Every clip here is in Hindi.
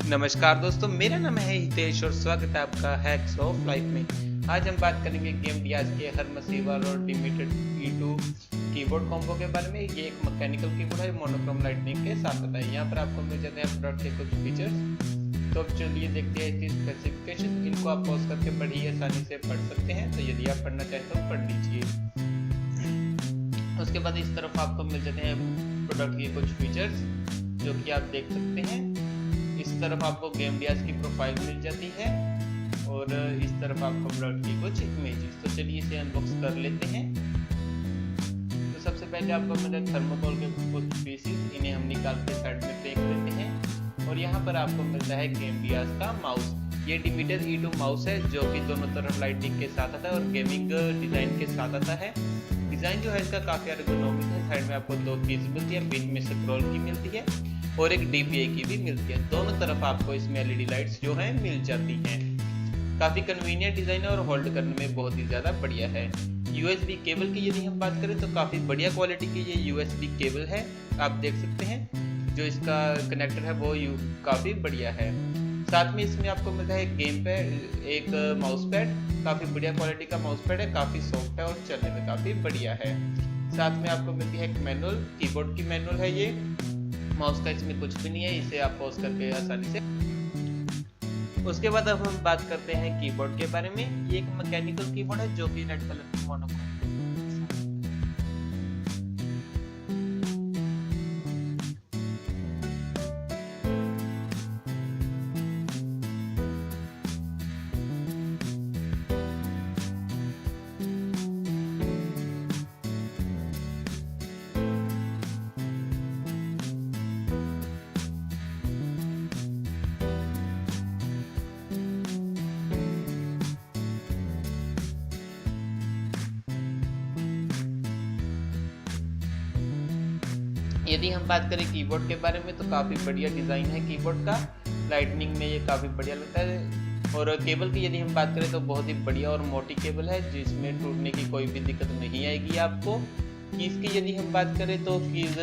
नमस्कार दोस्तों, मेरा नाम है हितेश और स्वागत है आपका हैक्स ऑफ लाइफ में। आज हम बात करेंगे गेमडियास के हरमेस और डेमेटर E2 कीबोर्ड कॉम्बो के बारे में। ये एक मैकेनिकल कीबोर्ड है, मोनोक्रोम लाइटनिंग के साथ आता है। यहाँ पर आपको मिल जाते हैं प्रोडक्ट के कुछ फीचर्स। तो अब चलिए देखते हैं इसकी स्पेसिफिकेशन। इनको आप पॉज करके बड़ी आसानी से पढ़ सकते हैं, तो यदि आप पढ़ना चाहें तो पढ़ लीजिए। उसके बाद इस तरफ आपको मिल जाते हैं प्रोडक्ट के कुछ फीचर्स जो कि आप देख सकते हैं। इस तरफ आपको गेमडियास की प्रोफाइल मिल जाती है और इस तरफ आपको प्रोडक्ट की कुछ इमेजेस। तो चलिए इसे अनबॉक्स कर लेते हैं। तो सबसे पहले आपको मिल जाए थर्मोकोल के कुछ पीसेस, इन्हें हम निकाल के साइड में फेंक देते हैं। और यहाँ पर आपको मिलता है गेमडियास का माउस। ये डेमेटर E2 माउस है जो कि दोनों तरफ लाइटिंग के साथ आता है और गेमिंग डिजाइन के साथ आता है। डिजाइन जो है इसका काफी एर्गोनॉमिक है। साइड में आपको दो कीज मिलती है, बीच में स्क्रॉल की मिलती है और एक DPI की भी मिलती है। दोनों तरफ आपको इसमें LED लाइट्स जो है मिल जाती हैं। काफी कन्वीनियंट डिजाइन है और होल्ड करने में बहुत ही ज्यादा बढ़िया है। USB केबल की यदि हम बात करें तो काफी बढ़िया क्वालिटी की ये USB केबल है, आप देख सकते हैं। जो इसका कनेक्टर है वो काफी बढ़िया है। साथ में इसमें आपको मिलता है एक गेम पैड, एक माउस पैड। काफी बढ़िया क्वालिटी का माउस पैड है, काफी सॉफ्ट है और चलने में काफी बढ़िया है। साथ में आपको मिलती है एक मैनुअल, कीबोर्ड की मैनुअल है ये। माउस का इसमें कुछ भी नहीं है, इसे आप पॉज करके आसानी से। उसके बाद अब हम बात करते हैं कीबोर्ड के बारे में। ये एक मैकेनिकल कीबोर्ड है जो कि रेड कलर की मोनोक्रोम। यदि हम बात करें कीबोर्ड के बारे में तो काफ़ी बढ़िया डिज़ाइन है कीबोर्ड का। लाइटनिंग में ये काफ़ी बढ़िया लगता है। और केबल की यदि हम बात करें तो बहुत ही बढ़िया और मोटी केबल है जिसमें टूटने की कोई भी दिक्कत नहीं आएगी आपको। कीज़ की यदि हम बात करें तो कीज़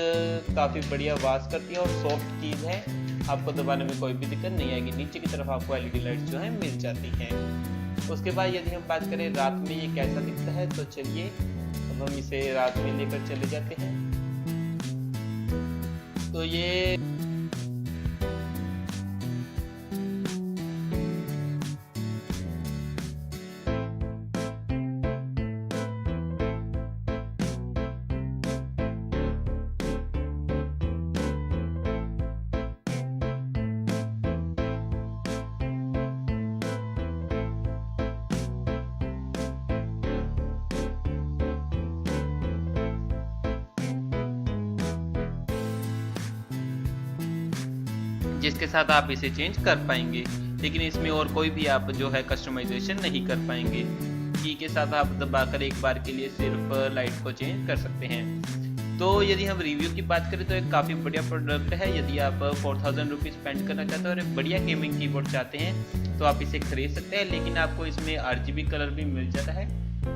काफ़ी बढ़िया आवाज़ करती है और सॉफ्ट कीज़ है, आपको दबाने में कोई भी दिक्कत नहीं आएगी। नीचे की तरफ आपको LED लाइट जो है मिल जाती हैं। उसके बाद यदि हम बात करें रात में ये कैसा दिखता है, तो चलिए अब हम इसे रात में लेकर चले जाते हैं। तो ये जिसके साथ आप इसे चेंज कर पाएंगे, लेकिन इसमें और कोई भी आप जो है कस्टमाइजेशन नहीं कर पाएंगे। की के साथ आप दबाकर एक बार के लिए सिर्फ लाइट को चेंज कर सकते हैं। तो यदि हम रिव्यू की बात करें तो एक काफ़ी बढ़िया प्रोडक्ट है। यदि आप 4000 रुपीज़ स्पेंड करना चाहते हैं और एक बढ़िया गेमिंग कीबोर्ड चाहते हैं तो आप इसे खरीद सकते हैं। लेकिन आपको इसमें RGB कलर भी मिल जाता है,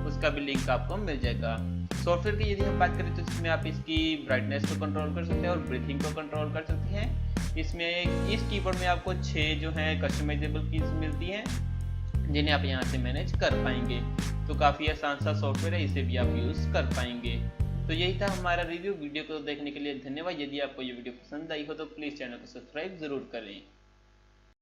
उसका भी लिंक आपको मिल जाएगा। सॉफ्टवेयर की यदि हम बात करें तो इसमें आप इसकी ब्राइटनेस को कंट्रोल कर सकते हैं और ब्रीथिंग को कंट्रोल कर सकते हैं। इसमें इस कीबोर्ड में आपको 6 जो है कस्टमाइजेबल कीज मिलती हैं जिन्हें आप यहाँ से मैनेज कर पाएंगे। तो काफ़ी आसान सा सॉफ्टवेयर है, इसे भी आप यूज़ कर पाएंगे। तो यही था हमारा रिव्यू। वीडियो को देखने के लिए धन्यवाद। यदि आपको ये वीडियो पसंद आई हो तो प्लीज़ चैनल को सब्सक्राइब ज़रूर करें।